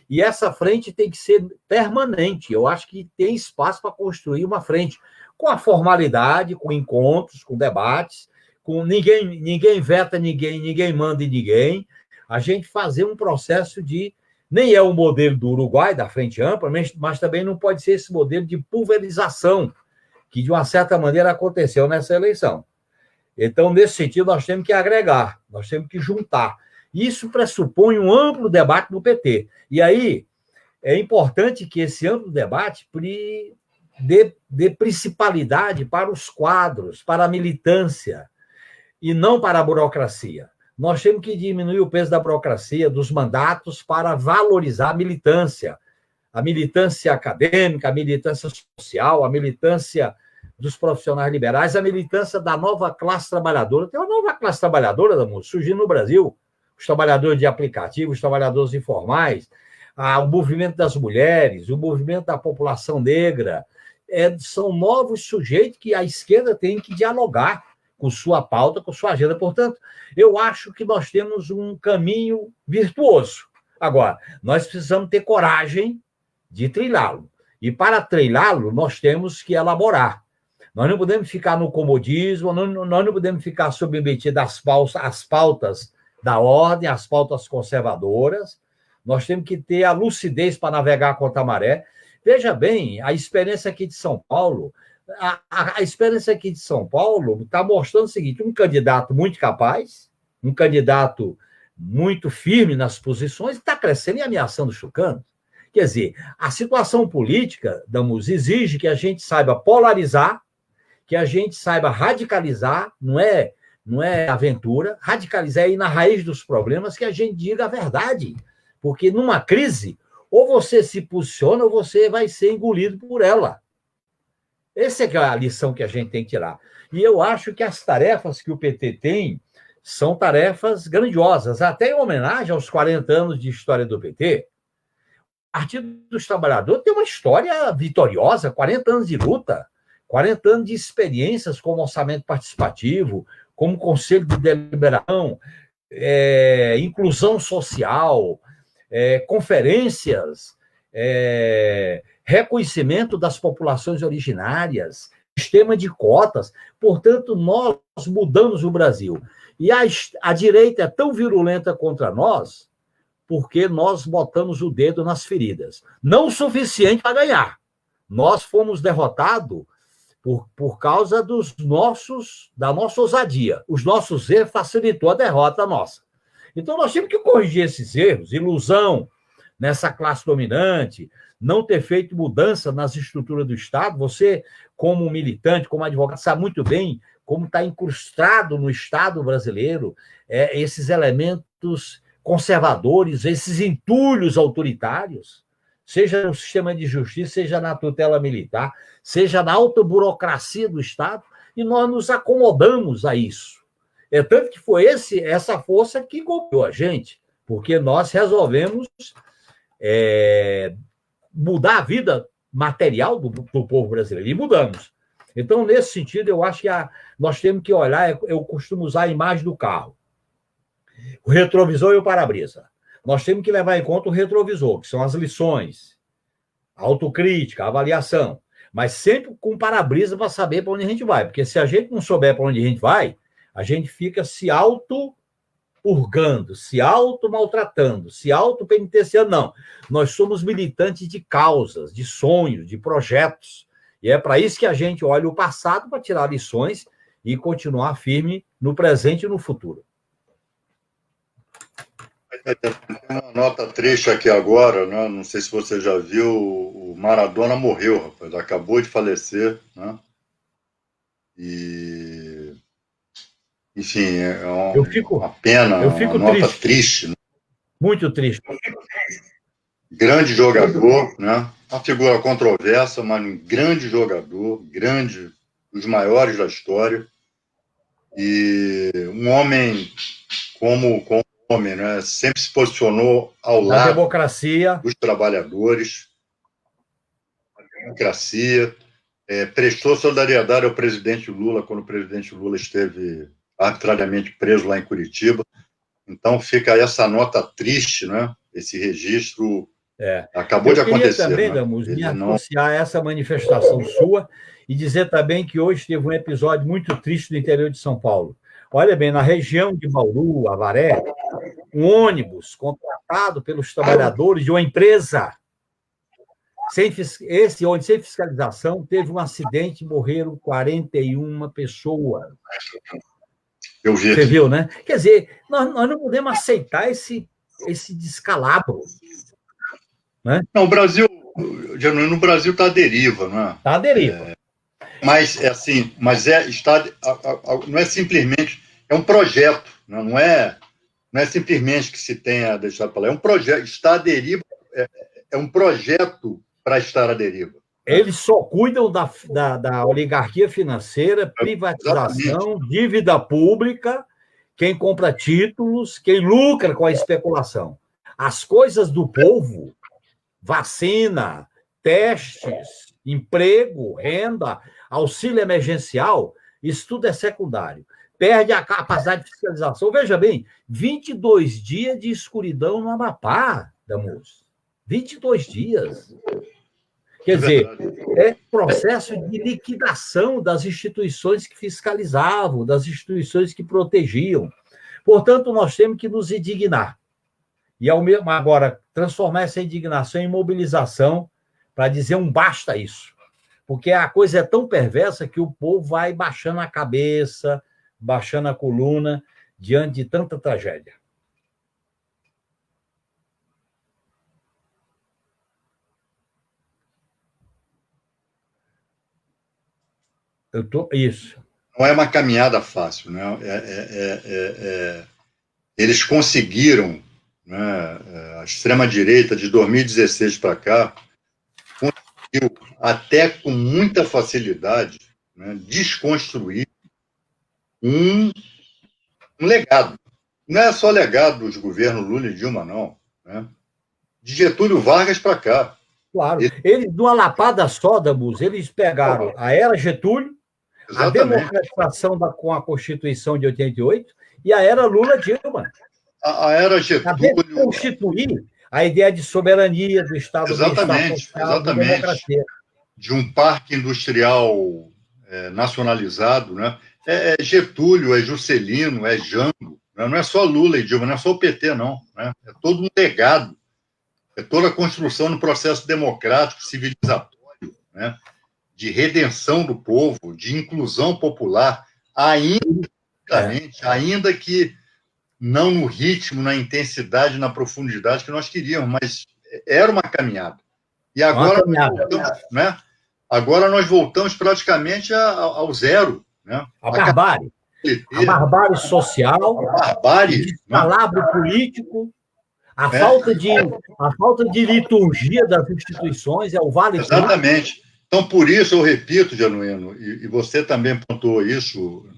E essa frente tem que ser permanente. Eu acho que tem espaço para construir uma frente com a formalidade, com encontros, com debates, com ninguém veta ninguém, ninguém manda em ninguém. A gente fazer um processo de... Nem é o modelo do Uruguai, da Frente Ampla, mas também não pode ser esse modelo de pulverização que, de uma certa maneira, aconteceu nessa eleição. Então, nesse sentido, nós temos que agregar, nós temos que juntar. Isso pressupõe um amplo debate no PT. E aí, é importante que esse amplo debate dê principalidade para os quadros, para a militância, e não para a burocracia. Nós temos que diminuir o peso da burocracia, dos mandatos, para valorizar a militância acadêmica, a militância social, a militância dos profissionais liberais, a militância da nova classe trabalhadora. Tem uma nova classe trabalhadora, Damus, surgindo no Brasil. Os trabalhadores de aplicativos, os trabalhadores informais, o movimento das mulheres, o movimento da população negra. São novos sujeitos que a esquerda tem que dialogar com sua pauta, com sua agenda. Portanto, eu acho que nós temos um caminho virtuoso. Agora, nós precisamos ter coragem de trilhá-lo. E, para trilhá-lo, nós temos que elaborar. Nós não podemos ficar no comodismo, nós não podemos ficar submetidos às pautas da ordem, às pautas conservadoras. Nós temos que ter a lucidez para navegar contra a maré. Veja bem, a experiência aqui de São Paulo... A experiência aqui de São Paulo está mostrando o seguinte: um candidato muito capaz, um candidato muito firme nas posições, está crescendo e ameaçando os tucanos. Quer dizer, a situação política, Damus, exige que a gente saiba polarizar, que a gente saiba radicalizar, não é aventura, radicalizar é ir na raiz dos problemas, que a gente diga a verdade. Porque numa crise, ou você se posiciona ou você vai ser engolido por ela. Essa é a lição que a gente tem que tirar. E eu acho que as tarefas que o PT tem são tarefas grandiosas. Até em homenagem aos 40 anos de história do PT, o Partido dos Trabalhadores tem uma história vitoriosa, 40 anos de luta, 40 anos de experiências como orçamento participativo, como conselho de deliberação, inclusão social, conferências, reconhecimento das populações originárias, sistema de cotas. Portanto, nós mudamos o Brasil. E a direita é tão virulenta contra nós porque nós botamos o dedo nas feridas. Não o suficiente para ganhar. Nós fomos derrotados por causa da nossa ousadia. Os nossos erros facilitou a derrota nossa. Então, nós temos que corrigir esses erros, ilusão nessa classe dominante, não ter feito mudança nas estruturas do Estado. Você, como militante, como advogado, sabe muito bem como está incrustado no Estado brasileiro esses elementos conservadores, esses entulhos autoritários, seja no sistema de justiça, seja na tutela militar, seja na alta burocracia do Estado, e nós nos acomodamos a isso. Tanto que foi essa força que golpeou a gente, porque nós resolvemos mudar a vida material do povo brasileiro, e mudamos. Então, nesse sentido, eu acho que nós temos que olhar, eu costumo usar a imagem do carro, o retrovisor e o para-brisa. Nós temos que levar em conta o retrovisor, que são as lições, a autocrítica, a avaliação, mas sempre com para-brisa para saber para onde a gente vai, porque se a gente não souber para onde a gente vai, a gente fica se auto-purgando, se auto-maltratando, se auto-penitenciando. Não, nós somos militantes de causas, de sonhos, de projetos, e é para isso que a gente olha o passado para tirar lições e continuar firme no presente e no futuro. Tem uma nota triste aqui agora, né? Não sei se você já viu, o Maradona morreu, rapaz, acabou de falecer, né? E, enfim, uma pena, uma nota triste, né? Muito triste. Grande jogador, né? Uma figura controversa, mas um grande jogador, grande, dos maiores da história, e um homem como homem, né? Sempre se posicionou ao lado democracia, dos trabalhadores, da democracia, prestou solidariedade ao presidente Lula quando o presidente Lula esteve arbitrariamente preso lá em Curitiba. Então fica essa nota triste, né? Esse registro Acabou de acontecer. Eu queria também, né? Damus, me associar a essa manifestação sua e dizer também que hoje teve um episódio muito triste no interior de São Paulo. Olha bem, na região de Bauru, Avaré, um ônibus contratado pelos trabalhadores de uma empresa, esse ônibus sem fiscalização, teve um acidente e morreram 41 pessoas. Eu vi. Você viu, né? Quer dizer, nós não podemos aceitar esse descalabro. Né? Não, o Brasil, no Brasil está à deriva, não é? Está à deriva. Mas não é simplesmente, é um projeto, não é simplesmente que se tenha deixado para lá, é um projeto, está à deriva, é um projeto para estar à deriva. Eles só cuidam da oligarquia financeira, privatização, exatamente, dívida pública, quem compra títulos, quem lucra com a especulação. As coisas do povo, vacina, testes, emprego, renda, auxílio emergencial, isso tudo é secundário. Perde a capacidade de fiscalização. Veja bem, 22 dias de escuridão no Amapá, Damus. 22 dias. Quer dizer, é processo de liquidação das instituições que fiscalizavam, das instituições que protegiam. Portanto, nós temos que nos indignar. E, agora, transformar essa indignação em mobilização para dizer um basta a isso. Porque a coisa é tão perversa que o povo vai baixando a cabeça, baixando a coluna, diante de tanta tragédia. Isso. Não é uma caminhada fácil, né? Eles conseguiram, né, a extrema-direita de 2016 para cá, conseguiu, até com muita facilidade, né, desconstruir um legado. Não é só legado dos governos Lula e Dilma, não. Né? De Getúlio Vargas para cá. Claro. Eles, de uma lapada só, Damus, eles pegaram a era Getúlio, exatamente, a democratização com a Constituição de 88 e a era Lula-Dilma. A era Getúlio... constituir a ideia de soberania do Estado, exatamente, social, exatamente, de democracia. De um parque industrial nacionalizado, né? É Getúlio, é Juscelino, é Jango, né? Não é só Lula e Dilma, não é só o PT, não. Né? É todo um legado, é toda a construção no processo democrático, civilizatório, né? De redenção do povo, de inclusão popular, ainda que não no ritmo, na intensidade, na profundidade que nós queríamos, mas era uma caminhada. E agora, né? Agora nós voltamos praticamente ao zero. Né? A barbárie. A barbárie social, o descalabro político, a falta de liturgia das instituições, é o vale. Exatamente. Então, por isso, eu repito, Genuíno, e você também pontuou isso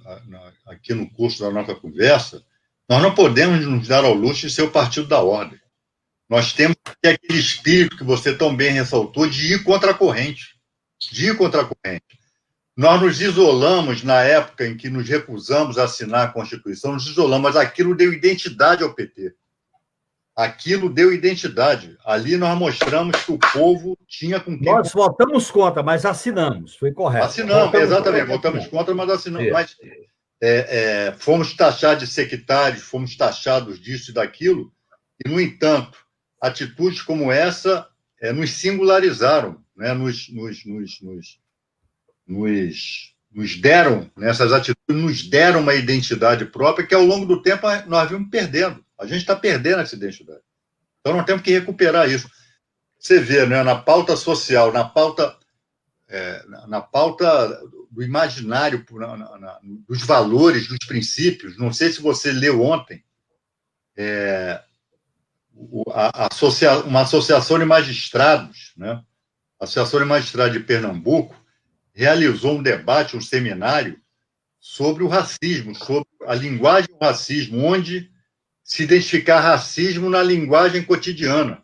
aqui no curso da nossa conversa, nós não podemos nos dar ao luxo de ser o partido da ordem. Nós temos que ter aquele espírito que você tão bem ressaltou de ir contra a corrente. Nós nos isolamos na época em que nos recusamos a assinar a Constituição, nos isolamos, mas aquilo deu identidade ao PT. Aquilo deu identidade. Ali nós mostramos que o povo tinha com quem... Nós votamos contra, mas assinamos. Foi correto. Assinamos, exatamente. Votamos contra, mas assinamos. Mas fomos taxados de sectários, fomos taxados disso e daquilo, e, no entanto, atitudes como essa nos singularizaram, né? nos deram, nessas atitudes, nos deram uma identidade própria que, ao longo do tempo, nós vimos perdendo. A gente está perdendo essa identidade. Então, nós temos que recuperar isso. Você vê, né, na pauta social, na pauta do imaginário, dos valores, dos princípios. Não sei se você leu ontem, uma associação de magistrados, né? A Associação de Magistrados de Pernambuco realizou um debate, um seminário sobre o racismo, sobre a linguagem do racismo, onde se identificar racismo na linguagem cotidiana.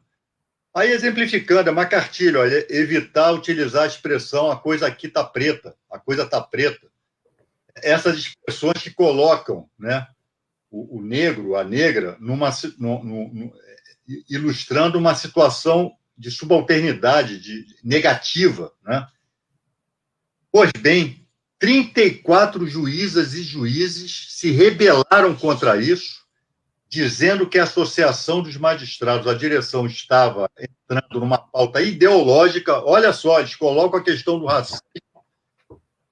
Aí, exemplificando, é uma cartilha, olha, evitar utilizar a expressão a coisa aqui está preta, a coisa está preta. Essas expressões que colocam, né, o negro, a negra, ilustrando uma situação de subalternidade negativa, né? Pois bem, 34 juízas e juízes se rebelaram contra isso, dizendo que a Associação dos Magistrados, a direção, estava entrando numa pauta ideológica. Olha só, eles colocam a questão do racismo,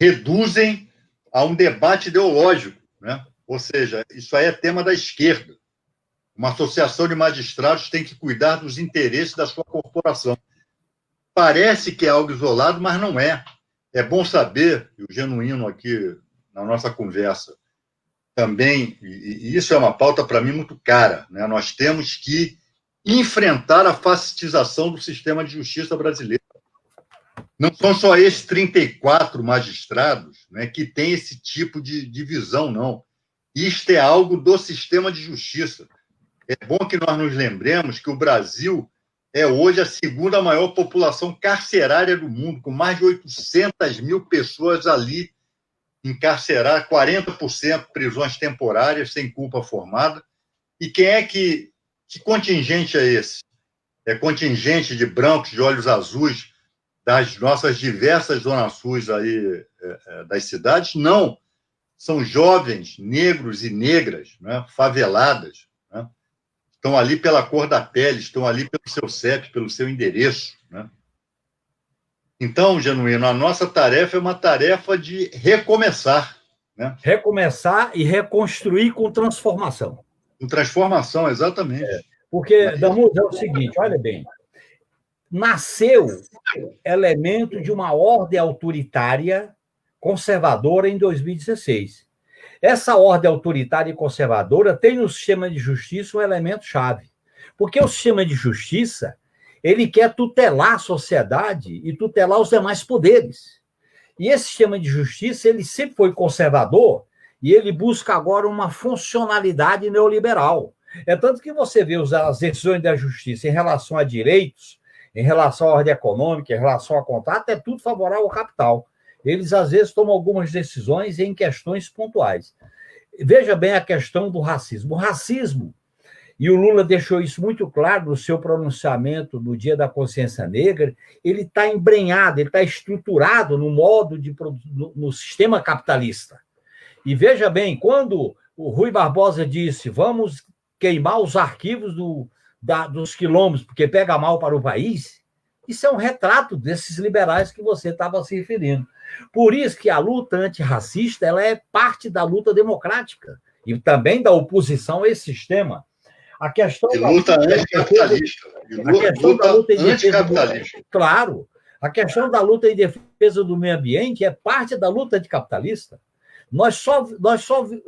reduzem a um debate ideológico, né? Ou seja, isso aí é tema da esquerda. Uma associação de magistrados tem que cuidar dos interesses da sua corporação. Parece que é algo isolado, mas não é. É bom saber, e o Genuíno aqui na nossa conversa também, e isso é uma pauta para mim muito cara, né? Nós temos que enfrentar a fascistização do sistema de justiça brasileiro. Não são só esses 34 magistrados, né, que têm esse tipo de visão, não. Isto é algo do sistema de justiça. É bom que nós nos lembremos que o Brasil é hoje a segunda maior população carcerária do mundo, com mais de 800 mil pessoas ali encarceradas, 40% prisões temporárias, sem culpa formada. E quem é que contingente é esse? É contingente de brancos, de olhos azuis, das nossas diversas zonas sul aí, das cidades? Não. São jovens negros e negras, né, faveladas, né? Estão ali pela cor da pele, estão ali pelo seu CEP, pelo seu endereço, né? Então, Genuíno, a nossa tarefa é uma tarefa de recomeçar, né? Recomeçar e reconstruir com transformação. Com transformação, exatamente. Porque, Damuso, é o seguinte, olha bem, nasceu elemento de uma ordem autoritária conservadora em 2016. Essa ordem autoritária e conservadora tem no sistema de justiça um elemento-chave. Porque o sistema de justiça, ele quer tutelar a sociedade e tutelar os demais poderes. E esse sistema de justiça, ele sempre foi conservador e ele busca agora uma funcionalidade neoliberal. É tanto que você vê as decisões da justiça em relação a direitos, em relação à ordem econômica, em relação a contrato, é tudo favorável ao capital. Eles, às vezes, tomam algumas decisões em questões pontuais. Veja bem a questão do racismo. O racismo, e o Lula deixou isso muito claro no seu pronunciamento no Dia da Consciência Negra, ele está embrenhado, ele está estruturado no sistema capitalista. E veja bem, quando o Rui Barbosa disse vamos queimar os arquivos dos quilombos, porque pega mal para o país, isso é um retrato desses liberais que você estava se referindo. Por isso que a luta antirracista ela é parte da luta democrática e também da oposição a esse sistema. A questão e luta anticapitalista. Luta anticapitalista. Claro. A questão da luta em defesa do meio ambiente é parte da luta anticapitalista. Nós só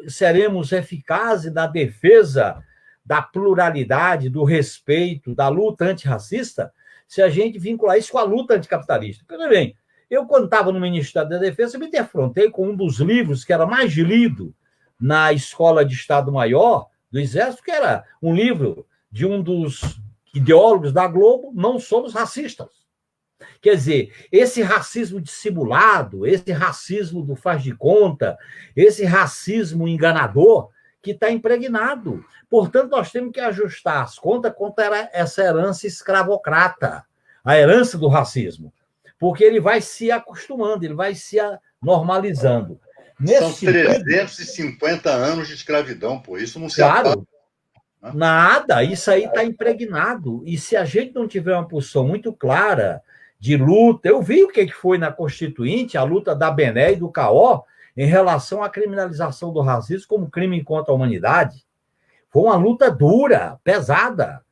seremos eficazes na defesa da pluralidade, do respeito, da luta antirracista, se a gente vincular isso com a luta anticapitalista. Porque, bem, eu, quando estava no Ministério da Defesa, me defrontei com um dos livros que era mais lido na Escola de Estado-Maior do Exército, que era um livro de um dos ideólogos da Globo, Não Somos Racistas. Quer dizer, esse racismo dissimulado, esse racismo do faz de conta, esse racismo enganador que está impregnado. Portanto, nós temos que ajustar as contas contra essa herança escravocrata, a herança do racismo, porque ele vai se acostumando, ele vai se normalizando. São 350 anos de escravidão, pô, isso não se apaga. Nada, isso aí está impregnado. E se a gente não tiver uma posição muito clara de luta, eu vi o que foi na Constituinte, a luta da Bené e do CAO, em relação à criminalização do racismo como crime contra a humanidade. Foi uma luta dura, pesada.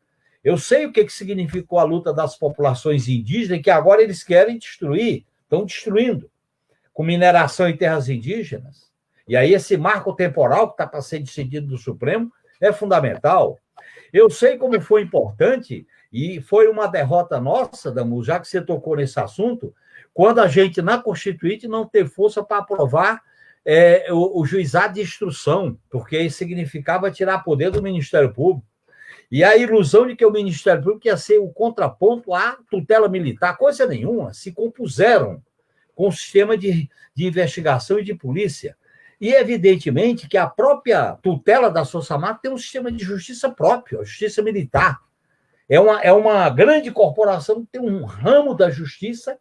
Eu sei o que significou a luta das populações indígenas, que agora eles querem destruir, estão destruindo, com mineração em terras indígenas. E aí esse marco temporal que está para ser decidido do Supremo é fundamental. Eu sei como foi importante, e foi uma derrota nossa, Damu, já que você tocou nesse assunto, quando a gente, na Constituinte, não teve força para aprovar o juizado de instrução, porque isso significava tirar poder do Ministério Público. E a ilusão de que o Ministério Público ia ser o contraponto à tutela militar, coisa nenhuma, se compuseram com o sistema de investigação e de polícia. E, evidentemente, que a própria tutela da Força Armada tem um sistema de justiça próprio, a justiça militar. É uma grande corporação que tem um ramo da justiça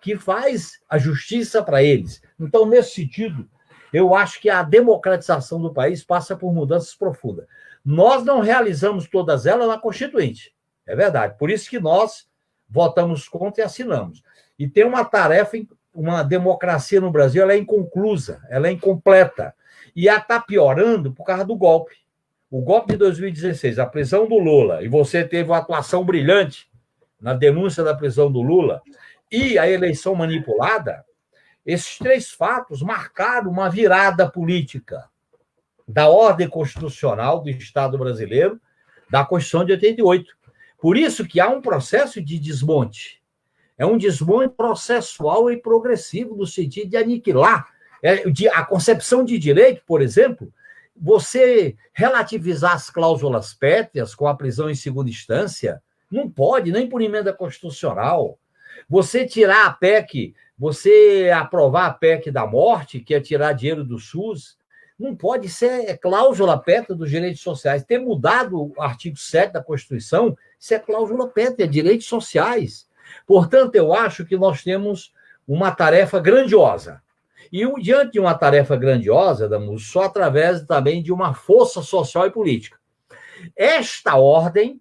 que faz a justiça para eles. Então, nesse sentido, eu acho que a democratização do país passa por mudanças profundas. Nós não realizamos todas elas na Constituinte, é verdade. Por isso que nós votamos contra e assinamos. E tem uma tarefa, uma democracia no Brasil, ela é inconclusa, ela é incompleta. E ela está piorando por causa do golpe. O golpe de 2016, a prisão do Lula, e você teve uma atuação brilhante na denúncia da prisão do Lula, e a eleição manipulada, esses três fatos marcaram uma virada política da ordem constitucional do Estado brasileiro, da Constituição de 88. Por isso que há um processo de desmonte. É um desmonte processual e progressivo, no sentido de aniquilar. A concepção de direito, por exemplo, você relativizar as cláusulas pétreas com a prisão em segunda instância, não pode, nem por emenda constitucional. Você tirar a PEC, você aprovar a PEC da morte, que é tirar dinheiro do SUS, não pode ser cláusula pétrea dos direitos sociais. Ter mudado o artigo 7 da Constituição, isso é cláusula pétrea, direitos sociais. Portanto, eu acho que nós temos uma tarefa grandiosa. E diante de uma tarefa grandiosa, Damus, só através também de uma força social e política. Esta ordem,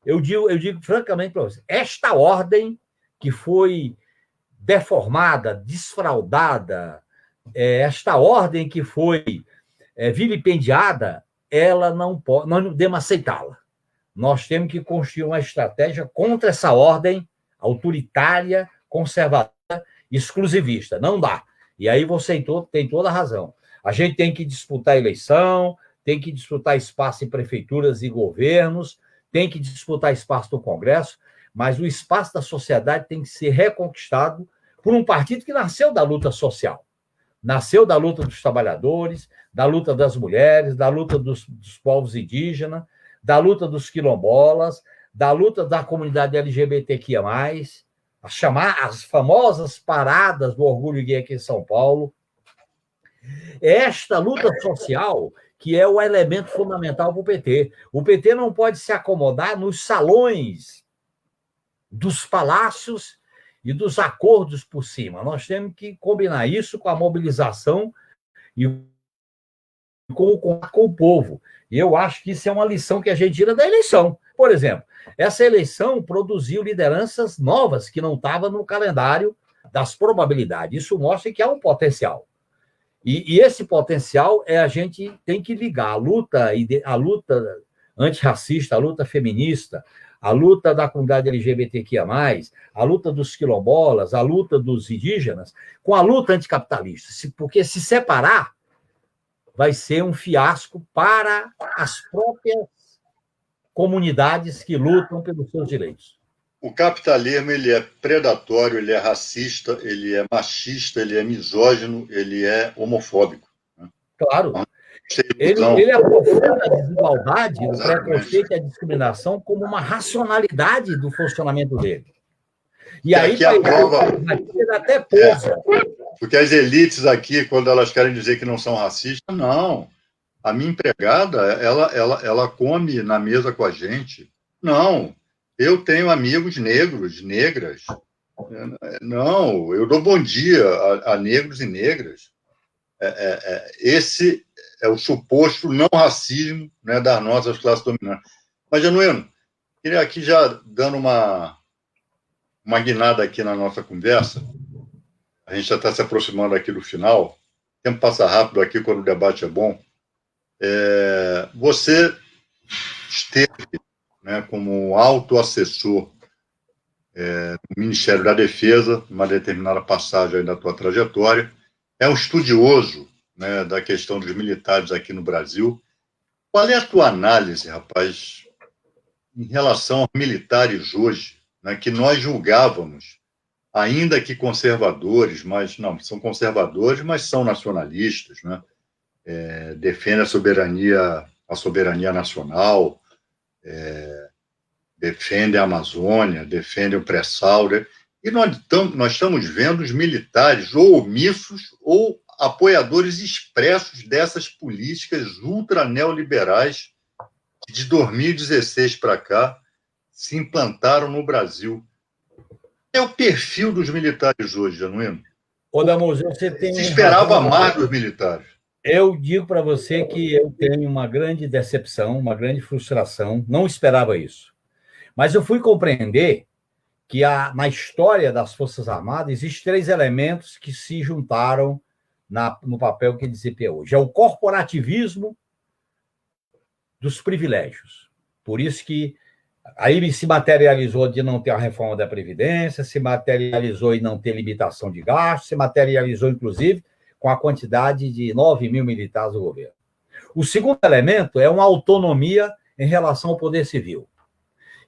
eu digo francamente para você, esta ordem que foi deformada, desfraudada, esta ordem que foi vilipendiada, ela não pode, nós não podemos aceitá-la. Nós temos que construir uma estratégia contra essa ordem autoritária, conservadora, exclusivista. Não dá. E aí você tem toda a razão. A gente tem que disputar a eleição, tem que disputar espaço em prefeituras e governos, tem que disputar espaço no Congresso, mas o espaço da sociedade tem que ser reconquistado por um partido que nasceu da luta social. Nasceu da luta dos trabalhadores, da luta das mulheres, da luta dos povos indígenas, da luta dos quilombolas, da luta da comunidade LGBTQIA+, as famosas paradas do orgulho gay aqui em São Paulo. Esta luta social que é o elemento fundamental para o PT. O PT não pode se acomodar nos salões dos palácios e dos acordos por cima. Nós temos que combinar isso com a mobilização e com o povo. E eu acho que isso é uma lição que a gente tira da eleição. Por exemplo, essa eleição produziu lideranças novas que não estavam no calendário das probabilidades. Isso mostra que há um potencial. E esse potencial a gente tem que ligar a luta antirracista, a luta feminista, a luta da comunidade LGBTQIA+, a luta dos quilombolas, a luta dos indígenas, com a luta anticapitalista. Porque se separar, vai ser um fiasco para as próprias comunidades que lutam pelos seus direitos. O capitalismo ele é predatório, ele é racista, ele é machista, ele é misógino, ele é homofóbico. Né? Claro. Ele aprofunda a desigualdade, o preconceito e a discriminação como uma racionalidade do funcionamento dele. E aí aqui a prova até pousa. Porque as elites aqui, quando elas querem dizer que não são racistas, não. A minha empregada, ela come na mesa com a gente. Não. Eu tenho amigos negros, negras. Não, eu dou bom dia a negros e negras. Esse é o suposto não racismo, né, das nossas classes dominantes. Mas, Genuíno, queria aqui já dando uma guinada aqui na nossa conversa. A gente já está se aproximando aqui do final. O tempo passa rápido aqui quando o debate é bom. Você esteve, né, como alto assessor no Ministério da Defesa, uma determinada passagem aí da tua trajetória. É um estudioso, né, da questão dos militares aqui no Brasil. Qual é a tua análise, rapaz, em relação aos militares hoje, né, que nós julgávamos, ainda que conservadores, mas não, são conservadores, mas são nacionalistas, né? Defendem a soberania nacional, defendem a Amazônia, defendem o pré-sal, né? E nós estamos vendo os militares ou omissos ou apoiadores expressos dessas políticas ultra neoliberais que de 2016 para cá se implantaram no Brasil. É o perfil dos militares hoje, Genuíno. Ô, Damuz, você tem se esperava razão. mais dos militares. Eu digo para você que eu tenho uma grande decepção, uma grande frustração. Não esperava isso. Mas eu fui compreender que na história das Forças Armadas existem 3 elementos que se juntaram no papel que desempenha hoje. É o corporativismo dos privilégios. Por isso que aí se materializou de não ter a reforma da Previdência, se materializou em não ter limitação de gastos, se materializou, inclusive, com a quantidade de 9 mil militares do governo. O segundo elemento é uma autonomia em relação ao poder civil.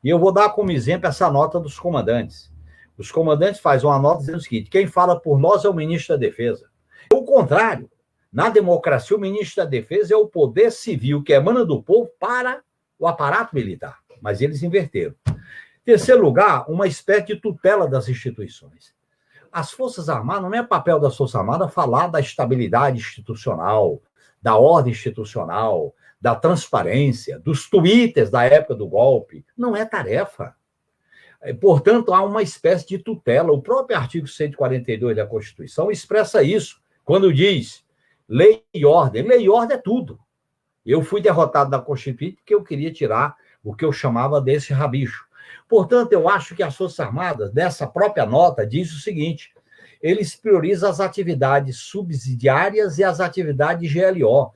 E eu vou dar como exemplo essa nota dos comandantes. Os comandantes fazem uma nota dizendo o seguinte: quem fala por nós é o ministro da Defesa. É o contrário. Na democracia, o ministro da Defesa é o poder civil que emana do povo para o aparato militar. Mas eles inverteram. Em terceiro lugar, uma espécie de tutela das instituições. As Forças Armadas, não é papel das Forças Armadas falar da estabilidade institucional, da ordem institucional, da transparência, dos twitters da época do golpe. Não é tarefa. Portanto, há uma espécie de tutela. O próprio artigo 142 da Constituição expressa isso, quando diz lei e ordem. Lei e ordem é tudo. Eu fui derrotado da Constituinte porque eu queria tirar o que eu chamava desse rabicho. Portanto, eu acho que as Forças Armadas, nessa própria nota, diz o seguinte: eles priorizam as atividades subsidiárias e as atividades GLO.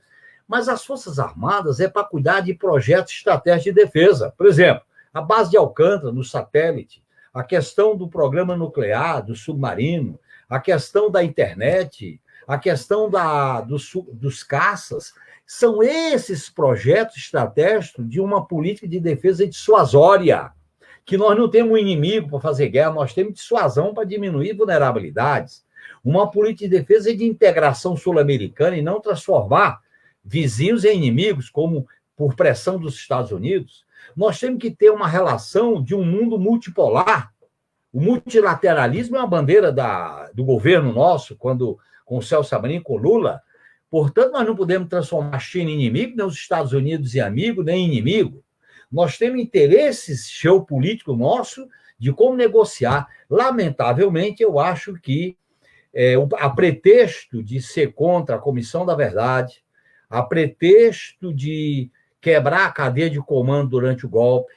Mas as Forças Armadas é para cuidar de projetos estratégicos de defesa. Por exemplo, a base de Alcântara, no satélite, a questão do programa nuclear, do submarino, a questão da internet, a questão dos caças. São esses projetos estratégicos de uma política de defesa dissuasória, que nós não temos um inimigo para fazer guerra, nós temos dissuasão para diminuir vulnerabilidades. Uma política de defesa de integração sul-americana e não transformar vizinhos em inimigos, como por pressão dos Estados Unidos. Nós temos que ter uma relação de um mundo multipolar. O multilateralismo é uma bandeira do governo nosso, com o Celso Amorim, com o Lula. Portanto, nós não podemos transformar a China em inimigo, nem os Estados Unidos em amigo, nem inimigo. Nós temos interesses geopolíticos nossos de como negociar. Lamentavelmente, eu acho que, a pretexto de ser contra a Comissão da Verdade, a pretexto de quebrar a cadeia de comando durante o golpe,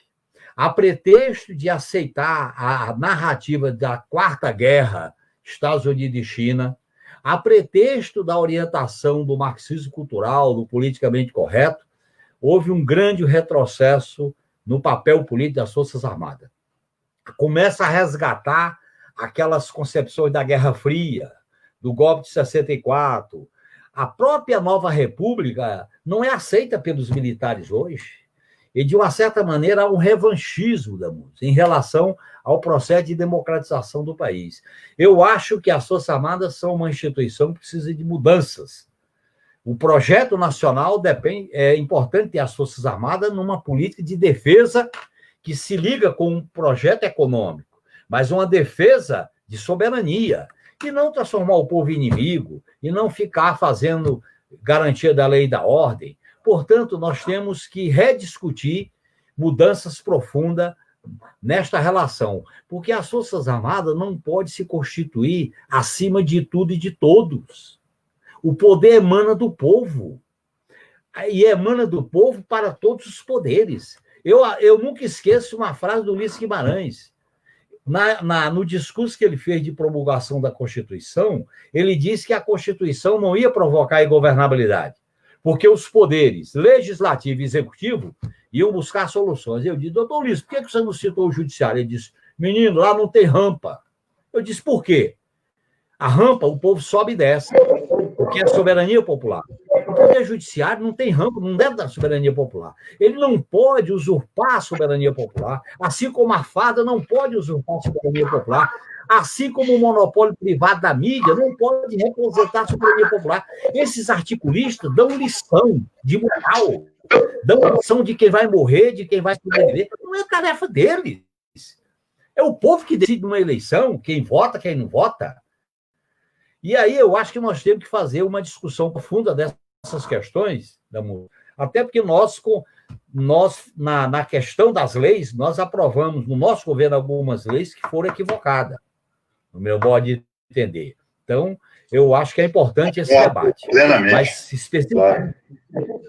a pretexto de aceitar a narrativa da Quarta Guerra, Estados Unidos e China, a pretexto da orientação do marxismo cultural, do politicamente correto, houve um grande retrocesso no papel político das Forças Armadas. Começa a resgatar aquelas concepções da Guerra Fria, do golpe de 64. A própria nova república não é aceita pelos militares hoje. E, de uma certa maneira, há um revanchismo em relação ao processo de democratização do país. Eu acho que as Forças Armadas são uma instituição que precisa de mudanças. O projeto nacional é importante ter as Forças Armadas numa política de defesa que se liga com um projeto econômico, mas uma defesa de soberania, e não transformar o povo em inimigo, e não ficar fazendo garantia da lei e da ordem. Portanto, nós temos que rediscutir mudanças profundas nesta relação, porque as Forças Armadas não podem se constituir acima de tudo e de todos. O poder emana do povo, e emana do povo para todos os poderes. Eu nunca esqueço uma frase do Ulisses Guimarães. No discurso que ele fez de promulgação da Constituição, ele disse que a Constituição não ia provocar ingovernabilidade, porque os poderes legislativo e executivo iam buscar soluções. Eu disse: doutor Ulisses, por que você não citou o judiciário? Ele disse: menino, lá não tem rampa. Eu disse: por quê? A rampa, o povo sobe e desce, porque é soberania popular. O poder judiciário não tem rampa, não deve dar soberania popular. Ele não pode usurpar a soberania popular, assim como a farda não pode usurpar a soberania popular, assim como o monopólio privado da mídia não pode representar a soberania popular. Esses articulistas dão lição de moral, dão lição de quem vai morrer, de quem vai sobreviver. Não é tarefa deles. É o povo que decide numa eleição, quem vota, quem não vota. E aí eu acho que nós temos que fazer uma discussão profunda dessas questões, até porque nós nós, na questão das leis, nós aprovamos no nosso governo algumas leis que foram equivocadas, no meu modo de entender. Então, eu acho que é importante esse debate. Plenamente. Mas,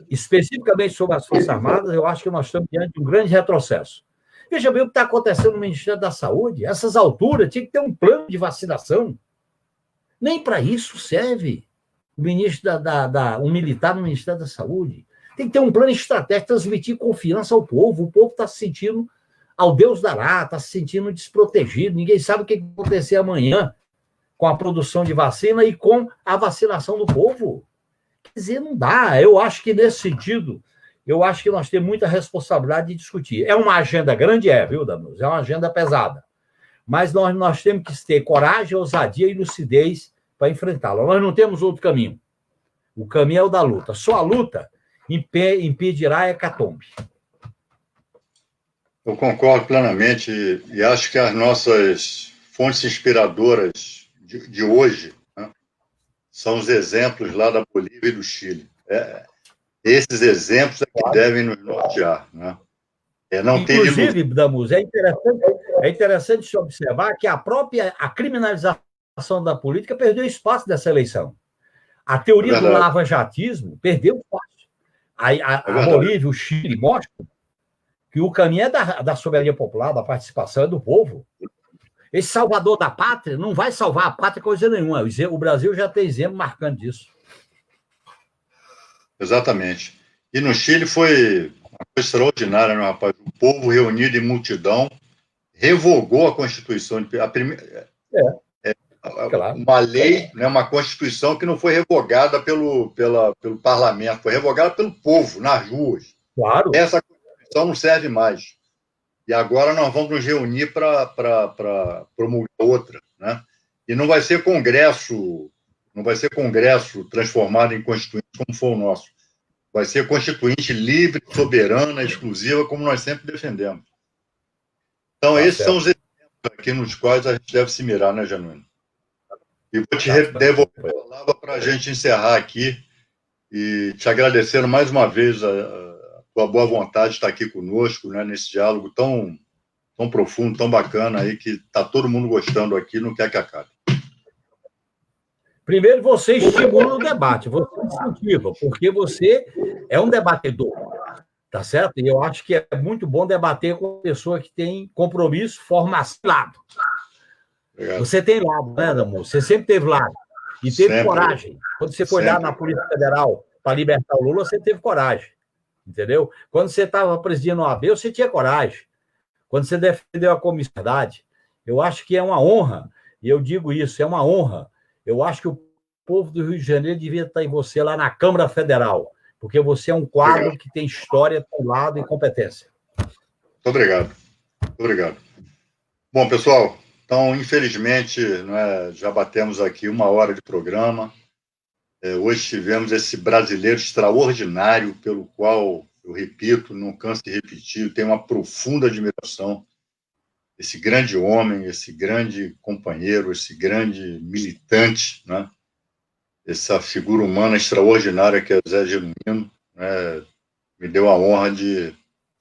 especificamente sobre as Forças Armadas, eu acho que nós estamos diante de um grande retrocesso. Veja bem o que está acontecendo no Ministério da Saúde. Essas alturas tinha que ter um plano de vacinação. Nem para isso serve o ministro um militar no Ministério da Saúde. Tem que ter um plano estratégico, transmitir confiança ao povo. O povo está se sentindo, ao Deus dará, está se sentindo desprotegido. Ninguém sabe o que vai acontecer amanhã com a produção de vacina e com a vacinação do povo. Quer dizer, não dá. Eu acho que, nesse sentido, eu acho que nós temos muita responsabilidade de discutir. É uma agenda grande, viu, Danus? É uma agenda pesada. Mas nós temos que ter coragem, ousadia e lucidez para enfrentá-la. Nós não temos outro caminho. O caminho é o da luta. Só a luta impedirá a hecatombe. Eu concordo plenamente e acho que as nossas fontes inspiradoras de hoje, né, são os exemplos lá da Bolívia e do Chile. Esses exemplos é que devem nos nortear. Né? Inclusive, Damus, é interessante se observar que a criminalização da política perdeu espaço dessa eleição. A teoria do lava-jatismo perdeu espaço. A Bolívia, o Chile mostram que o caminho é da soberania popular, da participação, é do povo. Esse salvador da pátria não vai salvar a pátria coisa nenhuma. O Brasil já tem exemplo marcando disso. Exatamente. E no Chile foi uma coisa extraordinária, né, rapaz? O povo reunido em multidão revogou a Constituição. Claro. Uma lei, né, uma Constituição que não foi revogada pelo parlamento, foi revogada pelo povo, nas ruas. Claro. Essa Constituição não serve mais. E agora nós vamos nos reunir para promulgar outra. Né? E não vai ser Congresso transformado em Constituinte como foi o nosso. Vai ser Constituinte livre, soberana, exclusiva, como nós sempre defendemos. Então, esses são os exemplos aqui nos quais a gente deve se mirar, né, Genuíno? E vou te devolver a palavra para a gente encerrar aqui e te agradecendo mais uma vez a tua boa vontade de estar aqui conosco, né, nesse diálogo tão profundo, tão bacana aí, que está todo mundo gostando aqui, não quer que acabe. Primeiro, você estimula o debate, você incentiva, porque você é um debatedor, tá certo? E eu acho que é muito bom debater com uma pessoa que tem compromisso, formação, lado. Obrigado. Você tem lado, né, Damu? Você sempre teve lado. E teve sempre coragem. Quando você foi lá na Polícia Federal para libertar o Lula, você teve coragem. Entendeu? Quando você estava presidindo o OAB, você tinha coragem. Quando você defendeu a comissionidade, eu acho que é uma honra, e eu digo isso, é uma honra. Eu acho que o povo do Rio de Janeiro devia estar em você lá na Câmara Federal, porque você é um quadro que tem história, tem lado e competência. Muito obrigado. Muito obrigado. Bom, pessoal, então, infelizmente, né, já batemos aqui 1 hora de programa. Hoje tivemos esse brasileiro extraordinário, pelo qual, eu repito, não canso de repetir, tenho uma profunda admiração. Esse grande homem, esse grande companheiro, esse grande militante, né? Essa figura humana extraordinária que é Zé Genuíno, né? Me deu a honra de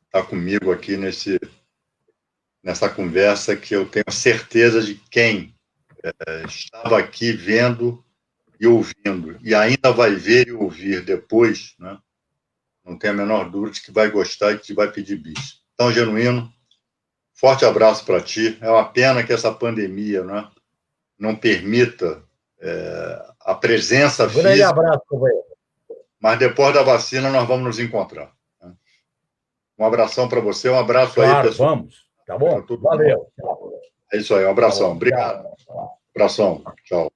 estar comigo aqui nessa conversa, que eu tenho certeza de quem estava aqui vendo e ouvindo, e ainda vai ver e ouvir depois, né? Não tem a menor dúvida de que vai gostar e que vai pedir bis. Então, Genuíno, forte abraço para ti. É uma pena que essa pandemia, né, não permita a presença física. Grande abraço, companheiro. Mas depois da vacina nós vamos nos encontrar. Né? Um abração para você, um abraço claro, aí, pessoal. Vamos, tá bom? Valeu. É isso aí, um abração. Obrigado. Abração. Tchau.